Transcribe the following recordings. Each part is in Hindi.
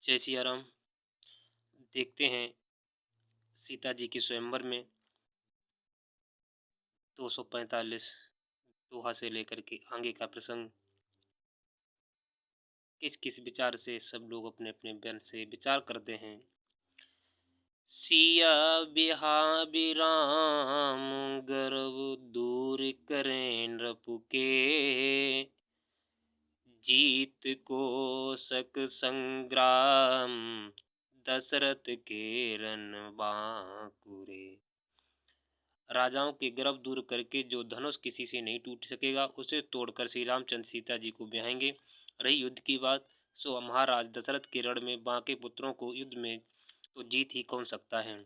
जय सिया राम। देखते हैं सीता जी के स्वयंवर में 245 दोहा से लेकर के आगे का प्रसंग किस किस विचार से सब लोग अपने अपने व्यंग से विचार करते हैं। सिया बिहाबिराम गर्व दूर करें नृपु के, जीत को सक संग्राम दशरथ के रन बांकुरे। राजाओं के गर्व दूर करके जो धनुष किसी से नहीं टूट सकेगा उसे तोड़कर श्री रामचंद्र सीता जी को ब्याहेंगे। रही युद्ध की बात, सो महाराज दशरथ के रण में बांके पुत्रों को युद्ध में तो जीत ही कौन सकता है।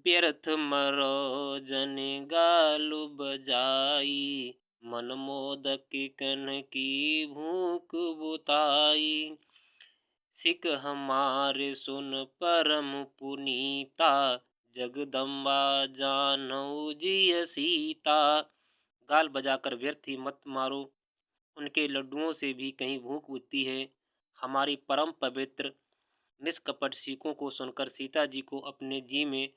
व्यर्थ मरो जन गालु बजाई, मन मोदक कन की भूख बुताई। सिख हमारे सुन परम पुनीता, जगदम्बा जानऊ जिय सीता। गाल बजाकर व्यर्थ ही मत मारो, उनके लड्डुओं से भी कहीं भूख बुझती है। हमारी परम पवित्र निष्कपट सीखों को सुनकर सीता जी को अपने जी में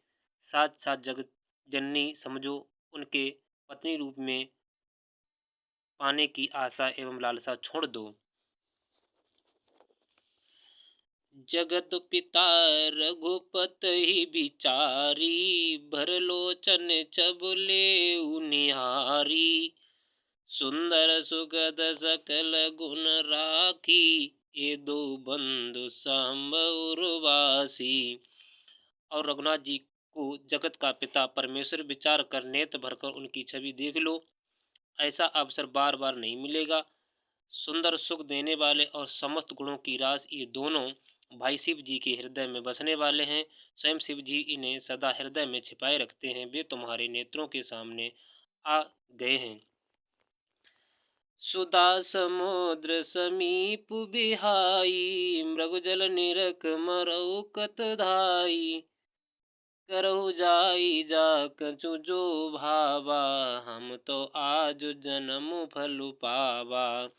साथ साथ जगत जननी समझो, उनके पत्नी रूप में पाने की आशा एवं लालसा छोड़ दो। जगत पिता रघुपति बिचारी, भरलोचन चबले निहारी। सुंदर सुगद सकल गुण राखी, ये दो बंधु सांबउरवासी। और रघुनाथ जी को जगत का पिता परमेश्वर विचार कर नेत्र भरकर उनकी छवि देख लो। ऐसा अवसर बार बार नहीं मिलेगा। सुंदर सुख देने वाले और समस्त गुणों की रास ये दोनों भाई शिव जी के हृदय में बसने वाले हैं। स्वयं शिव जी इन्हें सदा हृदय में छिपाए रखते हैं। वे तुम्हारे नेत्रों के सामने आ गए हैं। सुधा समुद्र समीप बिहाई, मृगजल निरख मरऊ कत धाई। करहु जाई जा कछु जो भावा, हम तो आज जन्म फल पावा।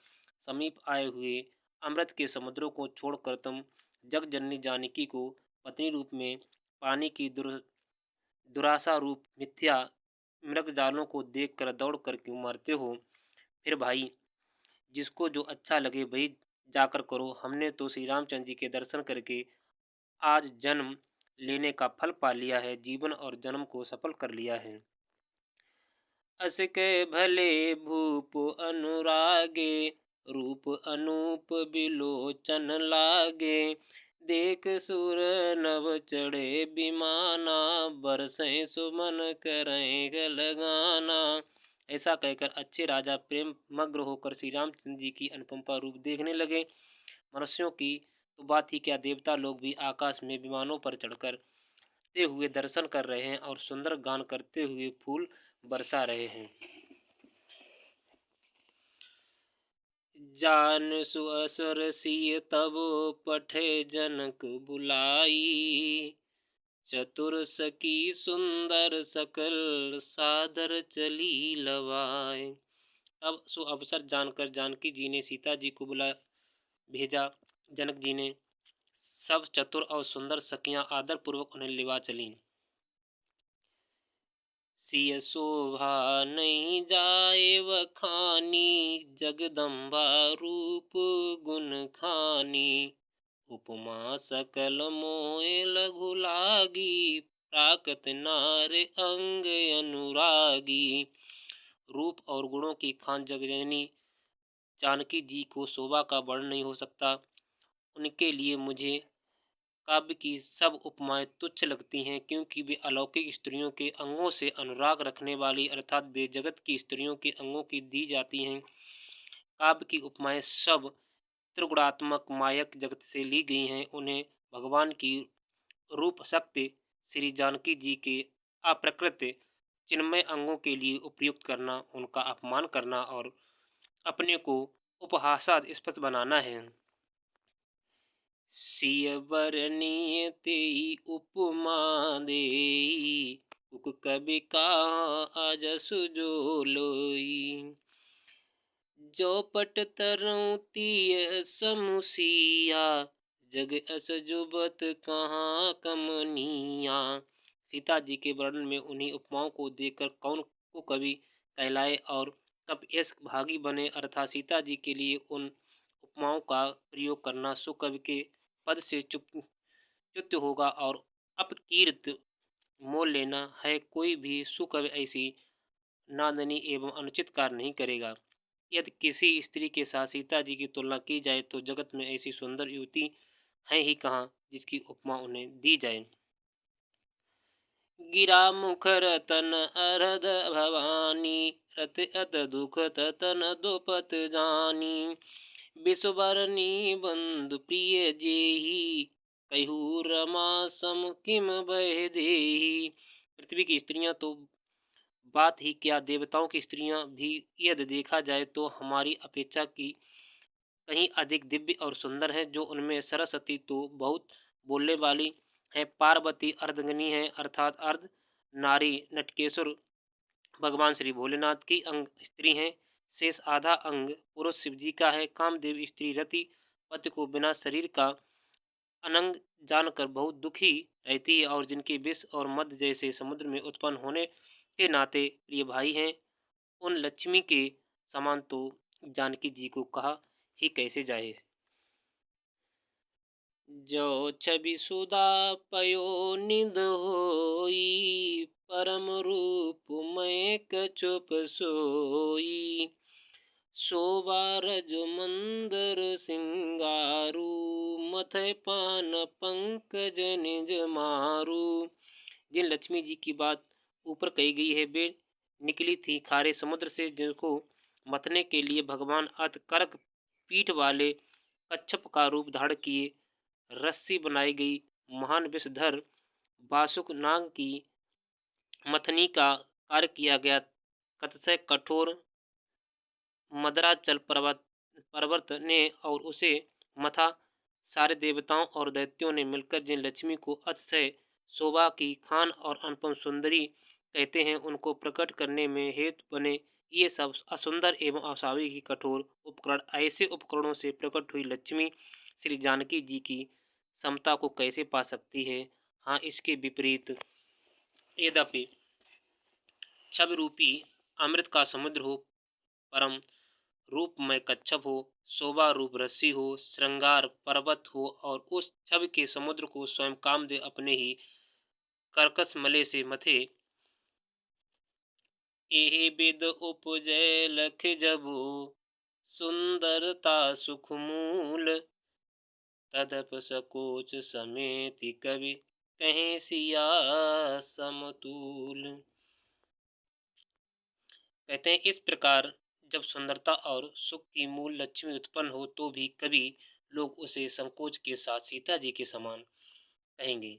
समीप आए हुए अमृत के समुद्रों को छोड़कर तुम जग जननी जानकी को पत्नी रूप में पानी की दुराशा रूप मिथ्या मृग जालों को देखकर दौड़ कर क्यों मारते हो। फिर भाई, जिसको जो अच्छा लगे वही जाकर करो। हमने तो श्री रामचंद्र जी के दर्शन करके आज जन्म लेने का फल पा लिया है, जीवन और जन्म को सफल कर लिया है। अस के भले भूप अनुरागे, रूप अनूप बिलोचन लागे। देख सुर नव चढ़े विमाना, बरसें सुमन करें गलगाना। ऐसा कहकर अच्छे राजा प्रेम मग्न होकर श्री रामचंद्र जी की अनुपम रूप देखने लगे। मनुष्यों की तो बात ही क्या, देवता लोग भी आकाश में विमानों पर चढ़कर हुए दर्शन कर रहे हैं और सुंदर गान करते हुए फूल बरसा रहे हैं। जान सुअसुर सिय तब पठे जनक बुलाई, चतुर सकी सुंदर सकल सादर चली लवाए। अब सो अवसर जानकर जानकी जी ने सीता जी को बुला भेजा। जनक जी ने सब चतुर और सुंदर सखियां आदर पूर्वक उन्हें लिवा चली। सिय शोभा नहीं जाए वखानी, जगदम्बा रूप गुण खानी। उपमा सकल मोय लघु लागी, प्राकृत नार अंग अनुरागी। रूप और गुणों की खान जगजननी जानकी जी को शोभा का वर्णन नहीं हो सकता। उनके लिए मुझे काव्य की सब उपमाएं तुच्छ लगती हैं, क्योंकि वे अलौकिक स्त्रियों के अंगों से अनुराग रखने वाली अर्थात वे जगत की स्त्रियों के अंगों की दी जाती हैं। काव्य की उपमाएं सब त्रिगुणात्मक मायक जगत से ली गई हैं। उन्हें भगवान की रूप शक्ति श्री जानकी जी के अप्रकृत चिन्मय अंगों के लिए उपयुक्त करना, उनका अपमान करना और अपने को उपहासास्पद बनाना है। सिय बरनीय तेई उपमा देई, कुक कवि का अजसु जो लोई। चौपट तरऊं तीय समुसिया, जग अस जुबत कहाँ कमनिया। सीता जी के वर्णन में उन्हीं उपमाओं को देखकर कौन को कवि कहलाए और कब यश भागी बने, अर्थात सीता जी के लिए उन उपमाओं का प्रयोग करना सुकवि के पद से च्युत होगा और अपकीर्त मोल लेना है। कोई भी सुकवि ऐसी नादनी एवं अनुचित कार्य नहीं करेगा। यदि किसी स्त्री के साथ सीता जी की तुलना की जाए तो जगत में ऐसी सुंदर युवती है ही कहाँ जिसकी उपमा उन्हें दी जाए। गिरा मुखर तन अरद भवानी, रत अत दुख तन दुपत जानी। विश्वभरनी बंधु प्रिय जेही, कहू रमा सम किम बह देही। पृथ्वी की स्त्रियां तो बात ही क्या, देवताओं की स्त्रियां भी यदि देखा जाए तो हमारी अपेक्षा की कहीं अधिक दिव्य और सुंदर है। जो उनमें सरस्वती तो बहुत बोलने वाली है, पार्वती अर्धंगिनी है अर्थात अर्ध नारी नटकेश्वर भगवान श्री भोलेनाथ की अंग स्त्री है, शेष आधा अंग पुरुष शिव जी का है। कामदेव स्त्री रति पति को बिना शरीर का अनंग जानकर बहुत दुखी रहती है और जिनके विष और मद जैसे समुद्र में उत्पन्न होने के नाते प्रिय भाई हैं, उन लक्ष्मी के समान तो जानकी जी को कहा ही कैसे जाए। जो छवि सुधा पयो निध होई, परम रूप मैं कछुप सोई। शोभा रज मंदर सिंगारू, मथे पान पंकज निज मारू। जिन लक्ष्मी जी की बात ऊपर कही गई है वे निकली थी खारे समुद्र से, जिनको मथने के लिए भगवान अत करक पीठ वाले कच्छप का रूप धारण किए रस्सी बनाई गई। महान विषधर बासुक नाग की मथनी का कार्य किया गया। कतशय कठोर मदराचल पर्वत ने और उसे मथा। सारे देवताओं और दैत्यों ने मिलकर जिन लक्ष्मी को अतिशय शोभा की खान और अनुपम सुंदरी कहते हैं, उनको प्रकट करने में हेतु बने ये सब असुंदर एवं अस्वाभाविक कठोर उपकरण, ऐसे उपकरणों से प्रकट हुई लक्ष्मी श्री जानकी जी की समता को कैसे पा सकती है। हाँ, इसके विपरीत यद्यपि छवि रूपी अमृत का समुद्र हो, परम रूप में कच्छप हो, शोभा रूप रस्सी हो, श्रृंगार पर्वत हो और उस छवि के समुद्र को स्वयं कामदेव अपने ही कर्कश मले से मथे। एहि विद उपजै लख जबु, सुंदरता सुख मूल। तदप सकोच समेति कवि, कहें सिया समतूल। कहते हैं इस प्रकार जब सुंदरता और सुख की मूल लक्ष्मी उत्पन्न हो तो भी कभी लोग उसे संकोच के साथ सीता जी के समान कहेंगे।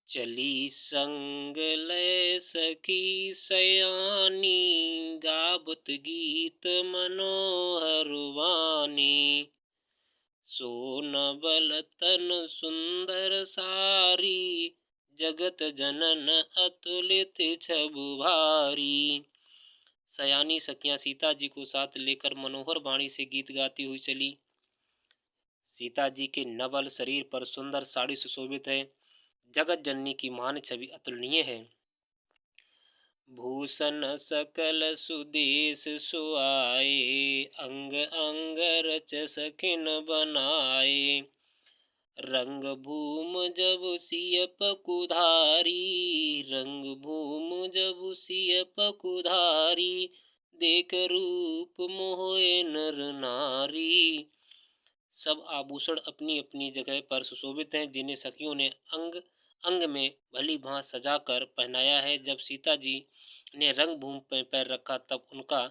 चली संग लय सखी सयानी, गावत गीत मनोहर वानी। सोन बल तन सुंदर सारी, जगत जनन अतुलित छबु भारी। सयानी सखियां सीता जी को साथ लेकर मनोहर वाणी से गीत गाती हुई चली। सीता जी के नवल शरीर पर सुंदर साड़ी सुशोभित है। जगत जननी की मान छवि अतुलनीय है। भूषण सकल सुदेश सुआए, अंग अंग रच सखिन बनाए। रंग भूम जब सिय पकुधारी, रंग भूम जब सिय पकुधारी। देख रूप मोहे नर नारी। सब आभूषण अपनी अपनी जगह पर सुशोभित हैं, जिन्हें सखियों ने अंग अंग में भली भांति सजा कर पहनाया है। जब सीता जी ने रंग भूमि पर पैर रखा तब उनका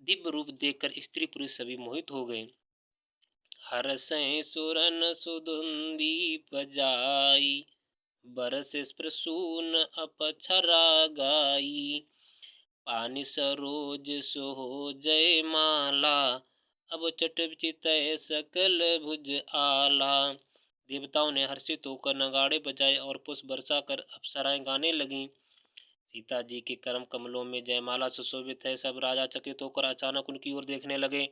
दिव्य रूप देखकर स्त्री पुरुष सभी मोहित हो गए। हरसैं सुरन सुधुंदी बजाई, बरस प्रसून अपछरा गाई। पानि सरोज सोहो जय माला, अब चट विचितय सकल भुज आला। देवताओं ने हर्षित होकर नगाड़े बजाए और पुष्प बरसा कर अप्सराएं गाने लगीं। सीता जी के करम कमलों में जयमाला सुशोभित है। सब राजा चकित होकर अचानक उनकी ओर देखने लगे।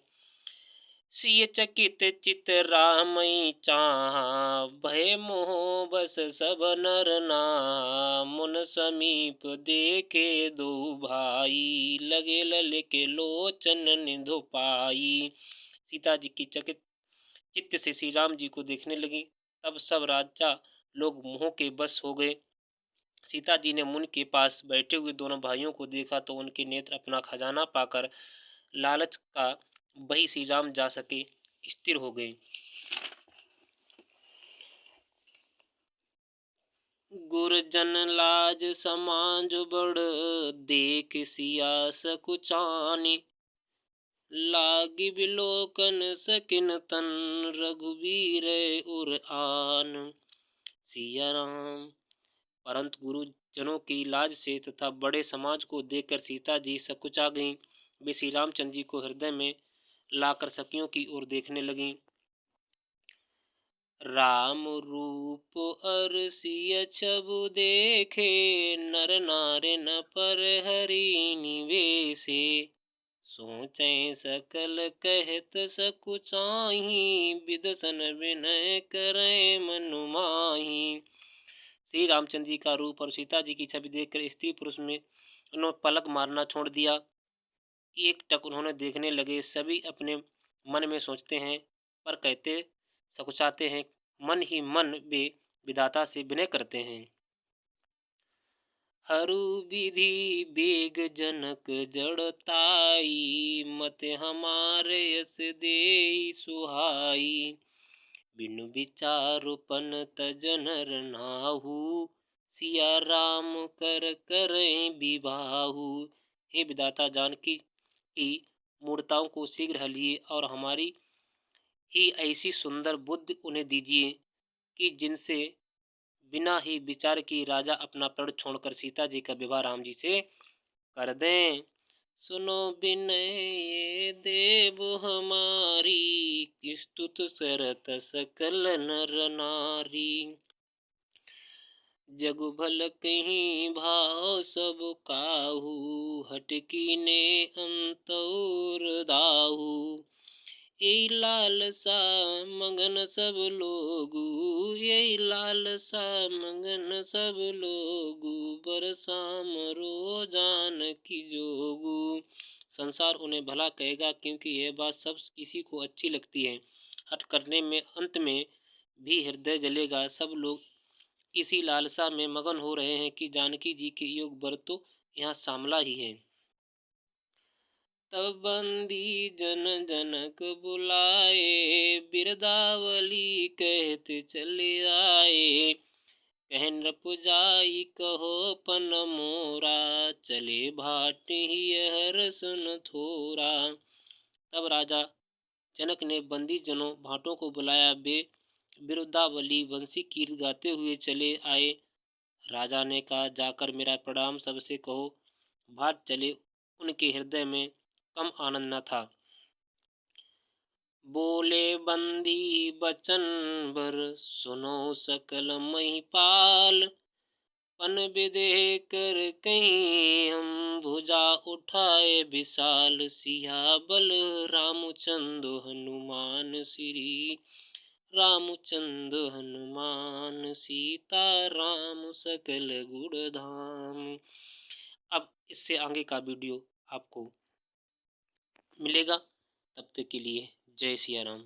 सिय चकित चित रामई चाहा, भय मोह बस सब नर नाहा। मुन समीप देखे दो भाई, लगे लल के लोचन निधु पाई। सीता जी की चकित चित्त से श्री राम जी को देखने लगी। तब सब राजा लोग मोह के बस हो गए। सीता जी ने मुन के पास बैठे हुए दोनों भाइयों को देखा तो उनके नेत्र अपना खजाना पाकर लालच का वही श्री राम जा सके स्थिर हो गए। गुरजन लाज समाज बड़, देख सिया सकुचानी। लागी बिलोकन सकिन तन, रघुवीर उर आन। सिया राम। परंतु गुरुजनों की लाज से तथा बड़े समाज को देखकर सीता जी सकुचा गईं। वे श्री रामचंद्र जी को हृदय में लाकर सखियों की ओर देखने लगीं। राम रूप अर सिय छबु देखे, नर नारे न पर हरि निवेशे। सोचै सकल कहत सकुचाही, विदसन विनय करै मनु माही। श्री रामचंद्र जी का रूप और सीता जी की छवि देखकर स्त्री पुरुष में उन्होंने पलक मारना छोड़ दिया। एक टक उन्होंने देखने लगे। सभी अपने मन में सोचते हैं पर कहते सकुचाते हैं। मन ही मन वे विधाता से विनय करते हैं। हरु विधि बेग जनक जड़ताई, मत हमारे यस देई सुहाई। बिनु विचारुपन तजनर नाहू, सिया राम कर करें विवाहू। हे विधाता, जानकी की मूर्ताओं को शीघ्र हलिए और हमारी ही ऐसी सुंदर बुद्धि उन्हें दीजिए कि जिनसे बिना ही विचार की राजा अपना प्रण छोड़कर सीता जी का विवाह राम जी से कर दें। सुनो विनय ये देव हमारी, स्तुत सरत सकल नर नारी। जगु भल कहीं भाव सब काहू, हटकी ने अंतौर दाहू। यही लालसा मगन सब लोगू, यही लालसा मगन सब लोगू। बरसाम रोजान की जोगू। संसार उन्हें भला कहेगा क्योंकि यह बात सब किसी को अच्छी लगती है। हट करने में अंत में भी हृदय जलेगा। सब लोग इसी लालसा में मगन हो रहे हैं कि जानकी जी के योग बर तो यहाँ सामला ही है। तब बंदी जन जनक बुलाए, बिरदावली कहते चले आए। कह नृपजाई कहो पन मोरा, चले भाट ही हर सुन थोरा। तब राजा जनक ने बंदी जनों भाटों को बुलाया। वे बिरदावली वंशी कीर्त गाते हुए चले आए। राजा ने कहा, जाकर मेरा प्रणाम सबसे कहो। भाट चले, उनके हृदय में कम आनंद न था। बोले बंदी बचन भर, सुनो सकल महिपाल। पन विदेह कर कहीं हम, भुजा उठाए विशाल। सिया बल रामचंद्र हनुमान श्री, रामचंद्र हनुमान सीता राम सकल गुण धाम। अब इससे आगे का वीडियो आपको मिलेगा। तब तक के लिए जय सिया राम।